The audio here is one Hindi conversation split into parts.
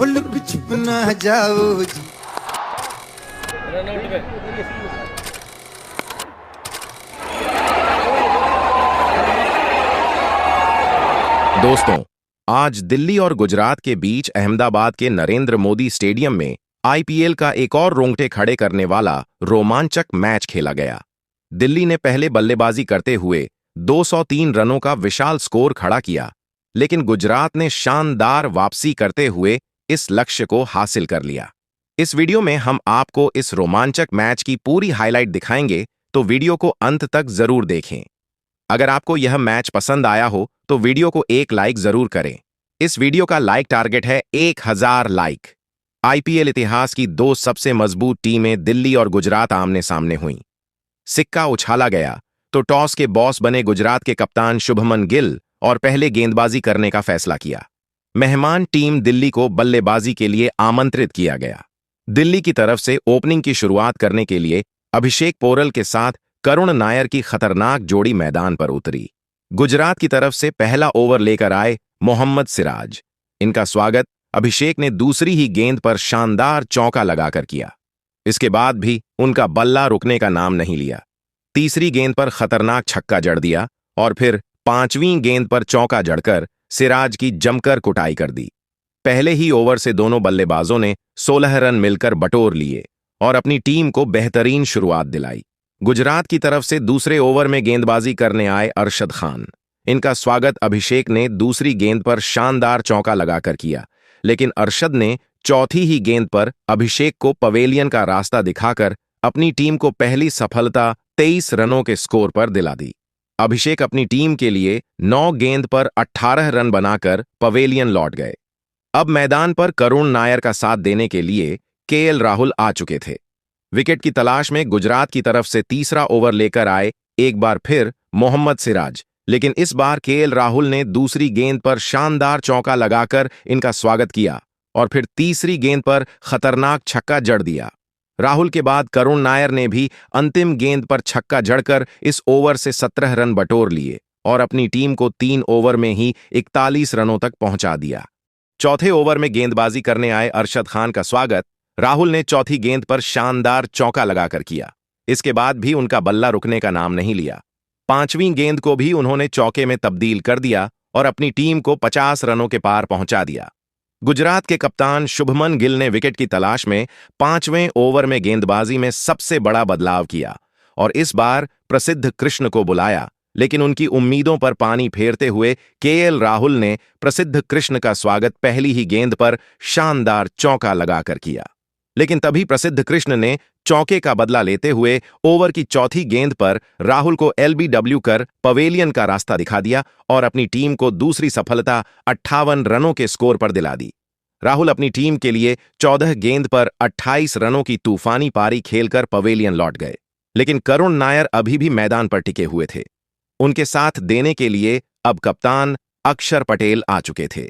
लुक छिप ना जाओ जी। दोस्तों, आज दिल्ली और गुजरात के बीच अहमदाबाद के नरेंद्र मोदी स्टेडियम में आईपीएल का एक और रोंगटे खड़े करने वाला रोमांचक मैच खेला गया। दिल्ली ने पहले बल्लेबाजी करते हुए 203 रनों का विशाल स्कोर खड़ा किया, लेकिन गुजरात ने शानदार वापसी करते हुए इस लक्ष्य को हासिल कर लिया। इस वीडियो में हम आपको इस रोमांचक मैच की पूरी हाइलाइट दिखाएंगे, तो वीडियो को अंत तक जरूर देखें। अगर आपको यह मैच पसंद आया हो तो वीडियो को एक लाइक जरूर करें। इस वीडियो का लाइक टारगेट है 1000 लाइक। आईपीएल इतिहास की दो सबसे मजबूत टीमें दिल्ली और गुजरात आमने सामने हुईं। सिक्का उछाला गया तो टॉस के बॉस बने गुजरात के कप्तान शुभमन गिल और पहले गेंदबाजी करने का फैसला किया। मेहमान टीम दिल्ली को बल्लेबाजी के लिए आमंत्रित किया गया। दिल्ली की तरफ से ओपनिंग की शुरुआत करने के लिए अभिषेक पोरल के साथ करुण नायर की खतरनाक जोड़ी मैदान पर उतरी। गुजरात की तरफ से पहला ओवर लेकर आए मोहम्मद सिराज। इनका स्वागत अभिषेक ने दूसरी ही गेंद पर शानदार चौका लगाकर किया। इसके बाद भी उनका बल्ला रुकने का नाम नहीं लिया। तीसरी गेंद पर खतरनाक छक्का जड़ दिया और फिर पांचवीं गेंद पर चौका जड़कर सिराज की जमकर कुटाई कर दी। पहले ही ओवर से दोनों बल्लेबाजों ने 16 रन मिलकर बटोर लिए और अपनी टीम को बेहतरीन शुरुआत दिलाई। गुजरात की तरफ से दूसरे ओवर में गेंदबाजी करने आए अरशद खान। इनका स्वागत अभिषेक ने दूसरी गेंद पर शानदार चौका लगाकर किया, लेकिन अरशद ने चौथी ही गेंद पर अभिषेक को पवेलियन का रास्ता दिखाकर अपनी टीम को पहली सफलता 23 रनों के स्कोर पर दिला दी। अभिषेक अपनी टीम के लिए 9 गेंद पर 18 रन बनाकर पवेलियन लौट गए। अब मैदान पर करुण नायर का साथ देने के लिए केएल राहुल आ चुके थे। विकेट की तलाश में गुजरात की तरफ से तीसरा ओवर लेकर आए एक बार फिर मोहम्मद सिराज, लेकिन इस बार केएल राहुल ने दूसरी गेंद पर शानदार चौका लगाकर इनका स्वागत किया और फिर तीसरी गेंद पर खतरनाक छक्का जड़ दिया। राहुल के बाद करुण नायर ने भी अंतिम गेंद पर छक्का जड़कर इस ओवर से 17 रन बटोर लिए और अपनी टीम को 3 ओवर में ही 41 रनों तक पहुंचा दिया। चौथे ओवर में गेंदबाजी करने आए अरशद खान का स्वागत राहुल ने चौथी गेंद पर शानदार चौका लगाकर किया। इसके बाद भी उनका बल्ला रुकने का नाम नहीं लिया। पांचवीं गेंद को भी उन्होंने चौके में तब्दील कर दिया और अपनी टीम को 50 रनों के पार पहुंचा दिया। गुजरात के कप्तान शुभमन गिल ने विकेट की तलाश में 5वें ओवर में गेंदबाजी में सबसे बड़ा बदलाव किया और इस बार प्रसिद्ध कृष्ण को बुलाया, लेकिन उनकी उम्मीदों पर पानी फेरते हुए केएल राहुल ने प्रसिद्ध कृष्ण का स्वागत पहली ही गेंद पर शानदार चौका लगाकर किया। लेकिन तभी प्रसिद्ध कृष्ण ने चौके का बदला लेते हुए ओवर की चौथी गेंद पर राहुल को एलबीडब्ल्यू कर पवेलियन का रास्ता दिखा दिया और अपनी टीम को दूसरी सफलता 58 रनों के स्कोर पर दिला दी। राहुल अपनी टीम के लिए 14 गेंद पर 28 रनों की तूफानी पारी खेलकर पवेलियन लौट गए, लेकिन करुण नायर अभी भी मैदान पर टिके हुए थे। उनके साथ देने के लिए अब कप्तान अक्षर पटेल आ चुके थे।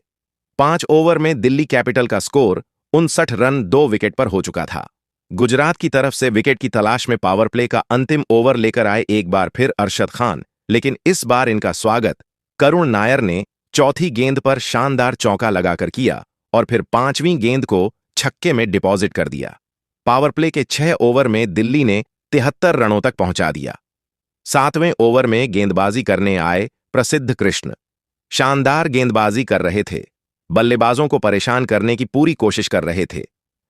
5 ओवर में दिल्ली कैपिटल का स्कोर 59 रन 2 विकेट पर हो चुका था। गुजरात की तरफ से विकेट की तलाश में पावर प्ले का अंतिम ओवर लेकर आए एक बार फिर अरशद खान, लेकिन इस बार इनका स्वागत करुण नायर ने चौथी गेंद पर शानदार चौका लगाकर किया और फिर 5वीं गेंद को छक्के में डिपॉजिट कर दिया। पावर प्ले के 6 ओवर में दिल्ली ने 73 रनों तक पहुंचा दिया। 7वें ओवर में गेंदबाजी करने आए प्रसिद्ध कृष्ण। शानदार गेंदबाजी कर रहे थे, बल्लेबाजों को परेशान करने की पूरी कोशिश कर रहे थे,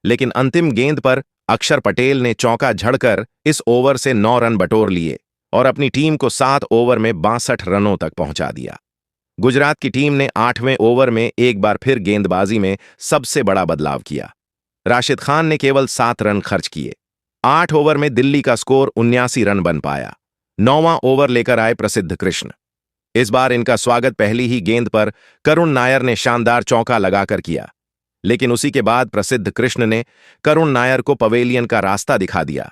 लेकिन अंतिम गेंद पर अक्षर पटेल ने चौका झड़कर इस ओवर से 9 रन बटोर लिए और अपनी टीम को 7 ओवर में 62 रनों तक पहुंचा दिया। गुजरात की टीम ने 8वें ओवर में एक बार फिर गेंदबाजी में सबसे बड़ा बदलाव किया। राशिद खान ने केवल 7 रन खर्च किए। 8 ओवर में दिल्ली का स्कोर 79 रन बन पाया। 9वां ओवर लेकर आए प्रसिद्ध कृष्ण। इस बार इनका स्वागत पहली ही गेंद पर करुण नायर ने शानदार चौका लगाकर किया, लेकिन उसी के बाद प्रसिद्ध कृष्ण ने करुण नायर को पवेलियन का रास्ता दिखा दिया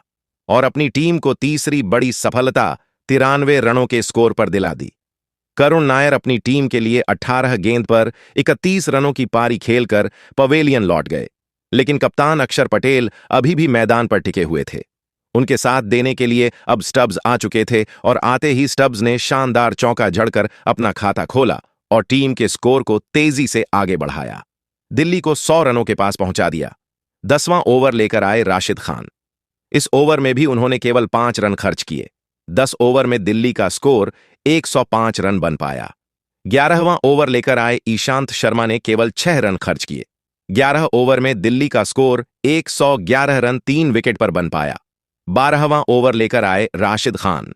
और अपनी टीम को तीसरी बड़ी सफलता 93 रनों के स्कोर पर दिला दी। करुण नायर अपनी टीम के लिए 18 गेंद पर 31 रनों की पारी खेलकर पवेलियन लौट गए, लेकिन कप्तान अक्षर पटेल अभी भी मैदान पर टिके हुए थे। उनके साथ देने के लिए अब स्टब्स आ चुके थे और आते ही स्टब्स ने शानदार चौका जड़कर अपना खाता खोला और टीम के स्कोर को तेजी से आगे बढ़ाया। दिल्ली को 100 रनों के पास पहुंचा दिया। 10वां ओवर लेकर आए राशिद खान। इस ओवर में भी उन्होंने केवल 5 रन खर्च किए। 10 ओवर में दिल्ली का स्कोर 105 रन बन पाया। 11वां ओवर लेकर आए ईशांत शर्मा ने केवल 6 रन खर्च किए। 11 ओवर में दिल्ली का स्कोर 111 रन 3 विकेट पर बन पाया। 12वां ओवर लेकर आए राशिद खान।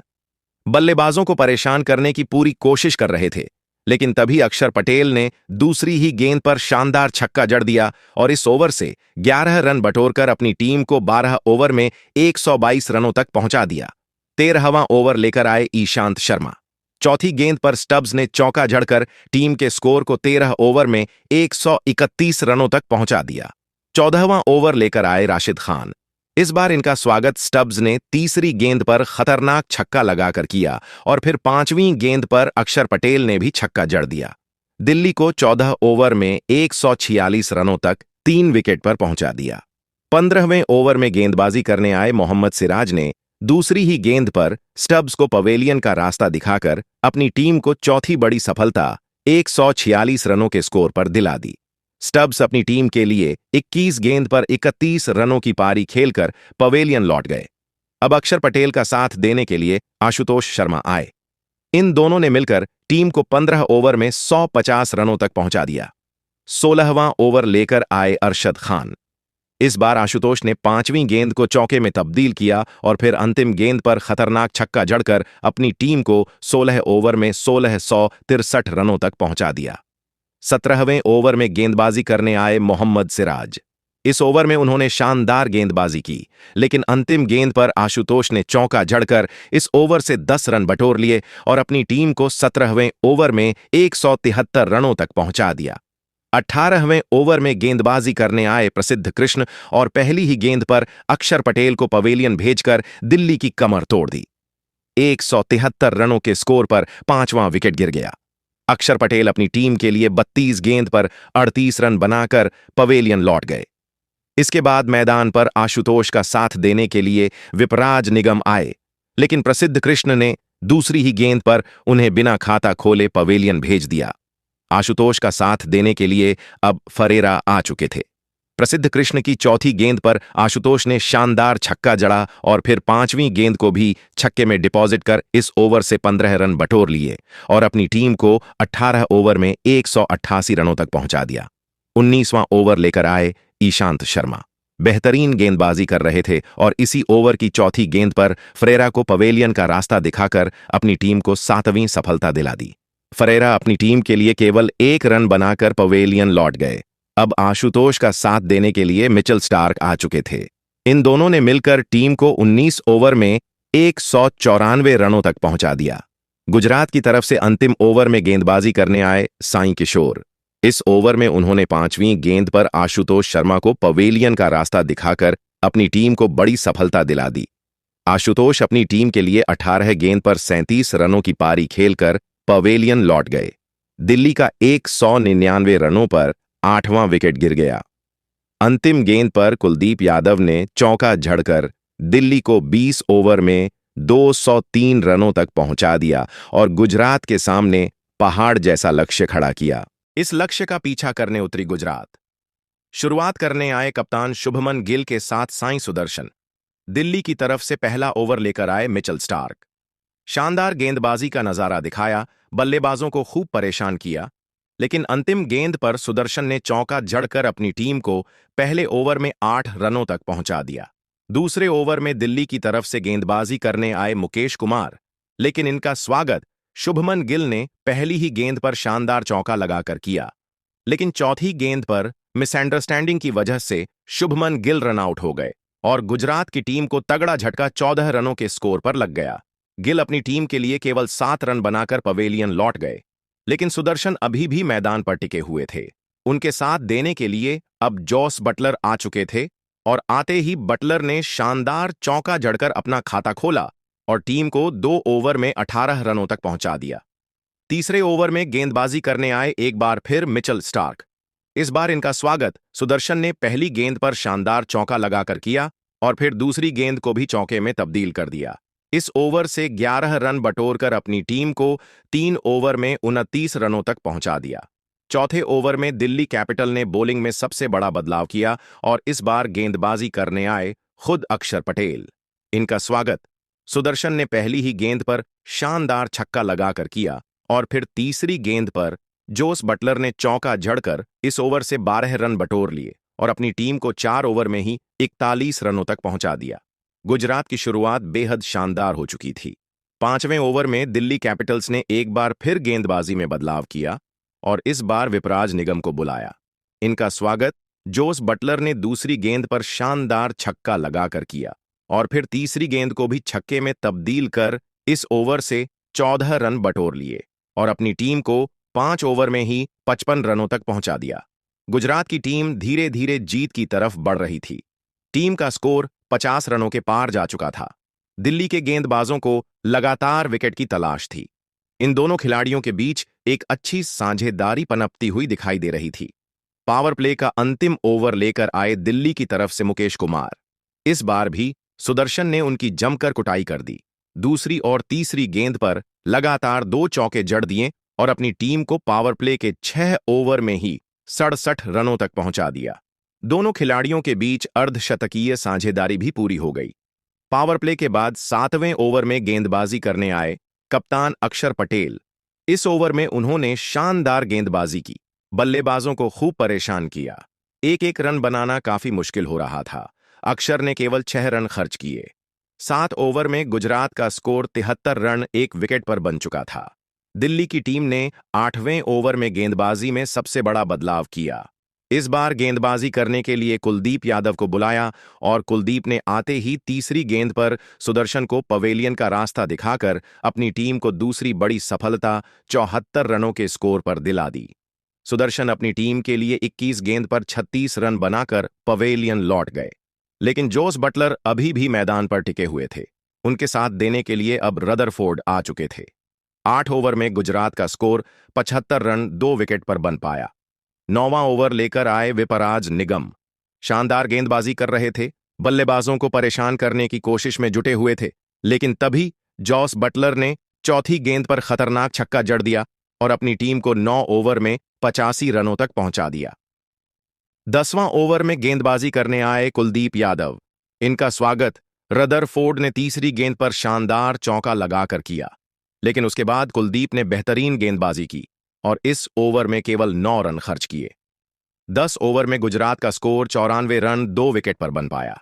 बल्लेबाजों को परेशान करने की पूरी कोशिश कर रहे थे, लेकिन तभी अक्षर पटेल ने दूसरी ही गेंद पर शानदार छक्का जड़ दिया और इस ओवर से 11 रन बटोरकर अपनी टीम को 12 ओवर में 122 रनों तक पहुंचा दिया। 13वां ओवर लेकर आए ईशांत शर्मा। चौथी गेंद पर स्टब्स ने चौका जड़कर टीम के स्कोर को 13 ओवर में 131 रनों तक पहुंचा दिया। 14वां ओवर लेकर आए राशिद खान। इस बार इनका स्वागत स्टब्स ने तीसरी गेंद पर खतरनाक छक्का लगाकर किया और फिर 5वीं गेंद पर अक्षर पटेल ने भी छक्का जड़ दिया। दिल्ली को 14 ओवर में 146 रनों तक 3 विकेट पर पहुंचा दिया। 15वें ओवर में गेंदबाजी करने आए मोहम्मद सिराज ने दूसरी ही गेंद पर स्टब्स को पवेलियन का रास्ता दिखाकर अपनी टीम को चौथी बड़ी सफलता 146 रनों के स्कोर पर दिला दी। स्टब्स अपनी टीम के लिए 21 गेंद पर 31 रनों की पारी खेलकर पवेलियन लौट गए। अब अक्षर पटेल का साथ देने के लिए आशुतोष शर्मा आए। इन दोनों ने मिलकर टीम को 15 ओवर में 150 रनों तक पहुंचा दिया। 16वां ओवर लेकर आए अरशद खान। इस बार आशुतोष ने 5वीं गेंद को चौके में तब्दील किया और फिर अंतिम गेंद पर खतरनाक छक्का जड़कर अपनी टीम को 16 ओवर में 1663 रनों तक पहुंचा दिया। 17वें ओवर में गेंदबाजी करने आए मोहम्मद सिराज। इस ओवर में उन्होंने शानदार गेंदबाजी की, लेकिन अंतिम गेंद पर आशुतोष ने चौका जड़कर इस ओवर से 10 रन बटोर लिए और अपनी टीम को 17वें ओवर में 173 रनों तक पहुंचा दिया। 18वें ओवर में गेंदबाजी करने आए प्रसिद्ध कृष्ण और पहली ही गेंद पर अक्षर पटेल को पवेलियन भेजकर दिल्ली की कमर तोड़ दी। 173 रनों के स्कोर पर 5वां विकेट गिर गया। अक्षर पटेल अपनी टीम के लिए 32 गेंद पर 38 रन बनाकर पवेलियन लौट गए। इसके बाद मैदान पर आशुतोष का साथ देने के लिए विपराज निगम आए, लेकिन प्रसिद्ध कृष्ण ने दूसरी ही गेंद पर उन्हें बिना खाता खोले पवेलियन भेज दिया। आशुतोष का साथ देने के लिए अब फरेरा आ चुके थे। प्रसिद्ध कृष्ण की चौथी गेंद पर आशुतोष ने शानदार छक्का जड़ा और फिर 5वीं गेंद को भी छक्के में डिपॉजिट कर इस ओवर से 15 रन बटोर लिए और अपनी टीम को 18 ओवर में 188 रनों तक पहुंचा दिया। 19वां ओवर लेकर आए ईशांत शर्मा। बेहतरीन गेंदबाजी कर रहे थे और इसी ओवर की चौथी गेंद पर फरेरा को पवेलियन का रास्ता दिखाकर अपनी टीम को 7वीं सफलता दिला दी। फरेरा अपनी टीम के लिए केवल 1 रन बनाकर पवेलियन लौट गए। अब आशुतोष का साथ देने के लिए मिचेल स्टार्क आ चुके थे। इन दोनों ने मिलकर टीम को 19 ओवर में 194 रनों तक पहुंचा दिया। गुजरात की तरफ से अंतिम ओवर में गेंदबाजी करने आए साई किशोर। इस ओवर में उन्होंने 5वीं गेंद पर आशुतोष शर्मा को पवेलियन का रास्ता दिखाकर अपनी टीम को बड़ी सफलता दिला दी। आशुतोष अपनी टीम के लिए 18 गेंद पर 37 रनों की पारी खेलकर पवेलियन लौट गए। दिल्ली का 199 रनों पर 8वां विकेट गिर गया। अंतिम गेंद पर कुलदीप यादव ने चौका झड़कर दिल्ली को 20 ओवर में 203 रनों तक पहुंचा दिया और गुजरात के सामने पहाड़ जैसा लक्ष्य खड़ा किया। इस लक्ष्य का पीछा करने उतरी गुजरात। शुरुआत करने आए कप्तान शुभमन गिल के साथ साई सुदर्शन। दिल्ली की तरफ से पहला ओवर लेकर आए मिचेल स्टार्क। शानदार गेंदबाजी का नजारा दिखाया, बल्लेबाजों को खूब परेशान किया, लेकिन अंतिम गेंद पर सुदर्शन ने चौका जड़कर अपनी टीम को पहले ओवर में 8 रनों तक पहुंचा दिया। दूसरे ओवर में दिल्ली की तरफ से गेंदबाजी करने आए मुकेश कुमार, लेकिन इनका स्वागत शुभमन गिल ने पहली ही गेंद पर शानदार चौका लगाकर किया, लेकिन चौथी गेंद पर मिसअंडरस्टैंडिंग की वजह से शुभमन गिल रन आउट हो गए और गुजरात की टीम को तगड़ा झटका 14 रनों के स्कोर पर लग गया। गिल अपनी टीम के लिए केवल 7 रन बनाकर पवेलियन लौट गए, लेकिन सुदर्शन अभी भी मैदान पर टिके हुए थे। उनके साथ देने के लिए अब जॉस बटलर आ चुके थे और आते ही बटलर ने शानदार चौका जड़कर अपना खाता खोला और टीम को 2 ओवर में 18 रनों तक पहुंचा दिया। तीसरे ओवर में गेंदबाजी करने आए एक बार फिर मिचेल स्टार्क। इस बार इनका स्वागत सुदर्शन ने पहली गेंद पर शानदार चौका लगाकर किया और फिर दूसरी गेंद को भी चौके में तब्दील कर दिया। इस ओवर से 11 रन बटोरकर अपनी टीम को 3 ओवर में 29 रनों तक पहुंचा दिया। चौथे ओवर में दिल्ली कैपिटल ने बॉलिंग में सबसे बड़ा बदलाव किया और इस बार गेंदबाजी करने आए खुद अक्षर पटेल। इनका स्वागत सुदर्शन ने पहली ही गेंद पर शानदार छक्का लगाकर किया और फिर तीसरी गेंद पर जोस बटलर ने चौका जड़कर इस ओवर से 12 रन बटोर लिए और अपनी टीम को 4 ओवर में ही 41 रनों तक पहुंचा दिया। गुजरात की शुरुआत बेहद शानदार हो चुकी थी। 5वें ओवर में दिल्ली कैपिटल्स ने एक बार फिर गेंदबाजी में बदलाव किया और इस बार विपराज निगम को बुलाया। इनका स्वागत जोस बटलर ने दूसरी गेंद पर शानदार छक्का लगाकर किया और फिर तीसरी गेंद को भी छक्के में तब्दील कर इस ओवर से 14 रन बटोर लिए और अपनी टीम को 5 ओवर में ही 55 रनों तक पहुंचा दिया। गुजरात की टीम धीरे धीरे जीत की तरफ बढ़ रही थी। टीम का स्कोर 50 रनों के पार जा चुका था। दिल्ली के गेंदबाजों को लगातार विकेट की तलाश थी। इन दोनों खिलाड़ियों के बीच एक अच्छी साझेदारी पनपती हुई दिखाई दे रही थी। पावर प्ले का अंतिम ओवर लेकर आए दिल्ली की तरफ से मुकेश कुमार। इस बार भी सुदर्शन ने उनकी जमकर कुटाई कर दी। दूसरी और तीसरी गेंद पर लगातार 2 चौके जड़ दिए और अपनी टीम को पावर प्ले के 6 ओवर में ही 67 रनों तक पहुंचा दिया। दोनों खिलाड़ियों के बीच अर्धशतकीय साझेदारी भी पूरी हो गई। पावर प्ले के बाद 7वें ओवर में गेंदबाजी करने आए कप्तान अक्षर पटेल। इस ओवर में उन्होंने शानदार गेंदबाजी की, बल्लेबाजों को खूब परेशान किया। एक रन बनाना काफी मुश्किल हो रहा था। अक्षर ने केवल 6 रन खर्च किए। 7 ओवर में गुजरात का स्कोर 73 रन 1 विकेट पर बन चुका था। दिल्ली की टीम ने 8वें ओवर में गेंदबाजी में सबसे बड़ा बदलाव किया। इस बार गेंदबाजी करने के लिए कुलदीप यादव को बुलाया और कुलदीप ने आते ही तीसरी गेंद पर सुदर्शन को पवेलियन का रास्ता दिखाकर अपनी टीम को दूसरी बड़ी सफलता 74 रनों के स्कोर पर दिला दी। सुदर्शन अपनी टीम के लिए 21 गेंद पर 36 रन बनाकर पवेलियन लौट गए, लेकिन जोस बटलर अभी भी मैदान पर टिके हुए थे। उनके साथ देने के लिए अब रदरफोर्ड आ चुके थे। 8 ओवर में गुजरात का स्कोर 75 रन 2 विकेट पर बन पाया। 9वां ओवर लेकर आए विपराज निगम। शानदार गेंदबाजी कर रहे थे, बल्लेबाजों को परेशान करने की कोशिश में जुटे हुए थे, लेकिन तभी जॉस बटलर ने चौथी गेंद पर खतरनाक छक्का जड़ दिया और अपनी टीम को 9 ओवर में 85 रनों तक पहुंचा दिया। 10वां ओवर में गेंदबाजी करने आए कुलदीप यादव। इनका स्वागत रदरफोर्ड ने तीसरी गेंद पर शानदार चौका लगाकर किया, लेकिन उसके बाद कुलदीप ने बेहतरीन गेंदबाजी की और इस ओवर में केवल 9 रन खर्च किए। 10 ओवर में गुजरात का स्कोर 94 रन 2 विकेट पर बन पाया।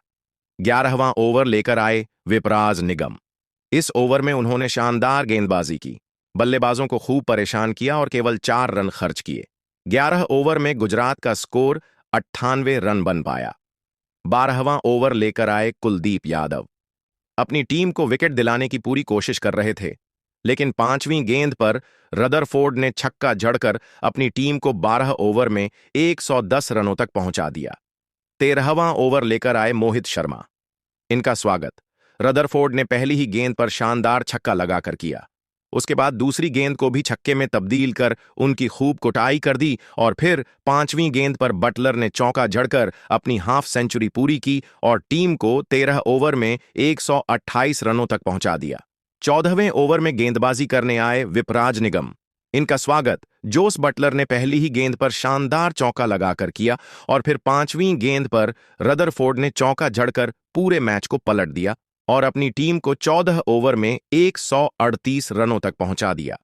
11वां ओवर लेकर आए विपराज निगम। इस ओवर में उन्होंने शानदार गेंदबाजी की, बल्लेबाजों को खूब परेशान किया और केवल 4 रन खर्च किए। 11 ओवर में गुजरात का स्कोर 98 रन बन पाया। 12वां ओवर लेकर आए कुलदीप यादव। अपनी टीम को विकेट दिलाने की पूरी कोशिश कर रहे थे, लेकिन 5वीं गेंद पर रदरफोर्ड ने छक्का जड़कर अपनी टीम को 12 ओवर में 110 रनों तक पहुंचा दिया। 13वां ओवर लेकर आए मोहित शर्मा। इनका स्वागत रदरफोर्ड ने पहली ही गेंद पर शानदार छक्का लगाकर किया। उसके बाद दूसरी गेंद को भी छक्के में तब्दील कर उनकी खूब कुटाई कर दी और फिर 5वीं गेंद पर बटलर ने चौका जड़कर अपनी हाफ सेंचुरी पूरी की और टीम को 13 ओवर में 128 रनों तक पहुंचा दिया। 14वें ओवर में गेंदबाजी करने आए विपराज निगम। इनका स्वागत जोस बटलर ने पहली ही गेंद पर शानदार चौका लगाकर किया और फिर 5वीं गेंद पर रदरफोर्ड ने चौका जड़कर पूरे मैच को पलट दिया और अपनी टीम को 14 ओवर में 138 रनों तक पहुंचा दिया।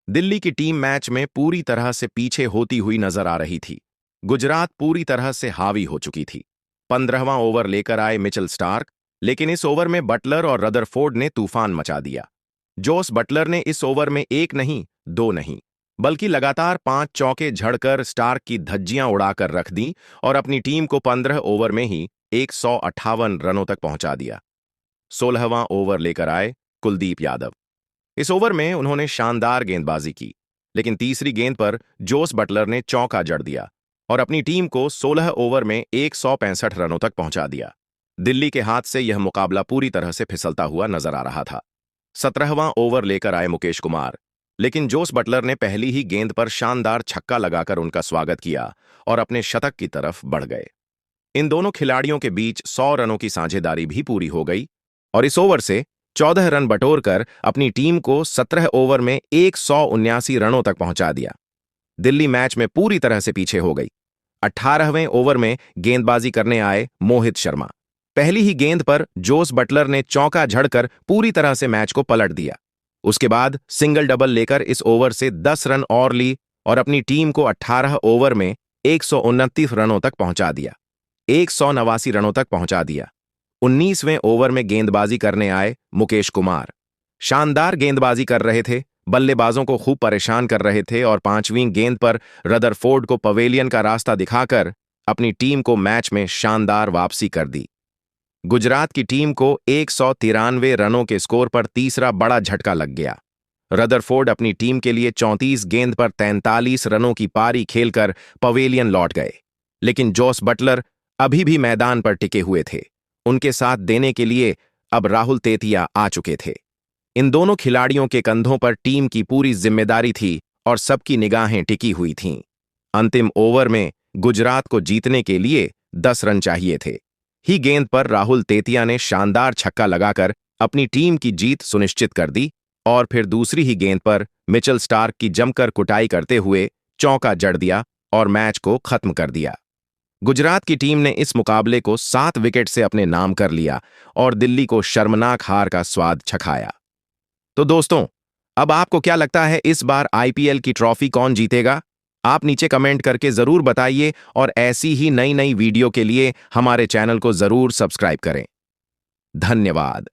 दिल्ली की टीम मैच में पूरी तरह से पीछे होती हुई नजर आ रही थी। गुजरात पूरी तरह से हावी हो चुकी थी। 15वां ओवर लेकर आए मिचेल स्टार्क, लेकिन इस ओवर में बटलर और रदरफोर्ड ने तूफान मचा दिया। जोस बटलर ने इस ओवर में 1 नहीं 2 नहीं बल्कि लगातार 5 चौके झड़कर स्टार्क की धज्जियां उड़ाकर रख दी और अपनी टीम को 15 ओवर में ही 158 रनों तक पहुंचा दिया। 16वां ओवर लेकर आए कुलदीप यादव। इस ओवर में उन्होंने शानदार गेंदबाजी की, लेकिन तीसरी गेंद पर जोस बटलर ने चौका जड़ दिया और अपनी टीम को 16 ओवर में 165 रनों तक पहुंचा दिया। दिल्ली के हाथ से यह मुकाबला पूरी तरह से फिसलता हुआ नजर आ रहा था। 17वां ओवर लेकर आए मुकेश कुमार, लेकिन जोस बटलर ने पहली ही गेंद पर शानदार छक्का लगाकर उनका स्वागत किया और अपने शतक की तरफ बढ़ गए। इन दोनों खिलाड़ियों के बीच 100 रनों की साझेदारी भी पूरी हो गई और इस ओवर से 14 रन बटोरकर अपनी टीम को 17 ओवर में 179 रनों तक पहुंचा दिया। दिल्ली मैच में पूरी तरह से पीछे हो गई। 18वें ओवर में गेंदबाजी करने आए मोहित शर्मा। पहली ही गेंद पर जोस बटलर ने चौका झड़कर पूरी तरह से मैच को पलट दिया। उसके बाद सिंगल डबल लेकर इस ओवर से 10 रन और ली और अपनी टीम को 18 ओवर में 129 रनों तक पहुंचा दिया। 189 रनों तक पहुंचा दिया। 19वें ओवर में गेंदबाजी करने आए मुकेश कुमार। शानदार गेंदबाजी कर रहे थे, बल्लेबाजों को खूब परेशान कर रहे थे और 5वीं गेंद पर रदरफोर्ड को पवेलियन का रास्ता दिखाकर अपनी टीम को मैच में शानदार वापसी कर दी। गुजरात की टीम को 193 रनों के स्कोर पर तीसरा बड़ा झटका लग गया। रदरफोर्ड अपनी टीम के लिए 34 गेंद पर 43 रनों की पारी खेलकर पवेलियन लौट गए, लेकिन जोस बटलर अभी भी मैदान पर टिके हुए थे। उनके साथ देने के लिए अब राहुल तेतिया आ चुके थे। इन दोनों खिलाड़ियों के कंधों पर टीम की पूरी जिम्मेदारी थी और सबकी निगाहें टिकी हुई थीं। अंतिम ओवर में गुजरात को जीतने के लिए 10 रन चाहिए थे। ही गेंद पर राहुल तेतिया ने शानदार छक्का लगाकर अपनी टीम की जीत सुनिश्चित कर दी और फिर दूसरी ही गेंद पर मिचेल स्टार्क की जमकर कुटाई करते हुए चौका जड़ दिया और मैच को खत्म कर दिया। गुजरात की टीम ने इस मुकाबले को 7 विकेट से अपने नाम कर लिया और दिल्ली को शर्मनाक हार का स्वाद चखाया। तो दोस्तों, अब आपको क्या लगता है इस बार आईपीएल की ट्रॉफी कौन जीतेगा? आप नीचे कमेंट करके जरूर बताइए और ऐसी ही नई नई वीडियो के लिए हमारे चैनल को जरूर सब्सक्राइब करें। धन्यवाद।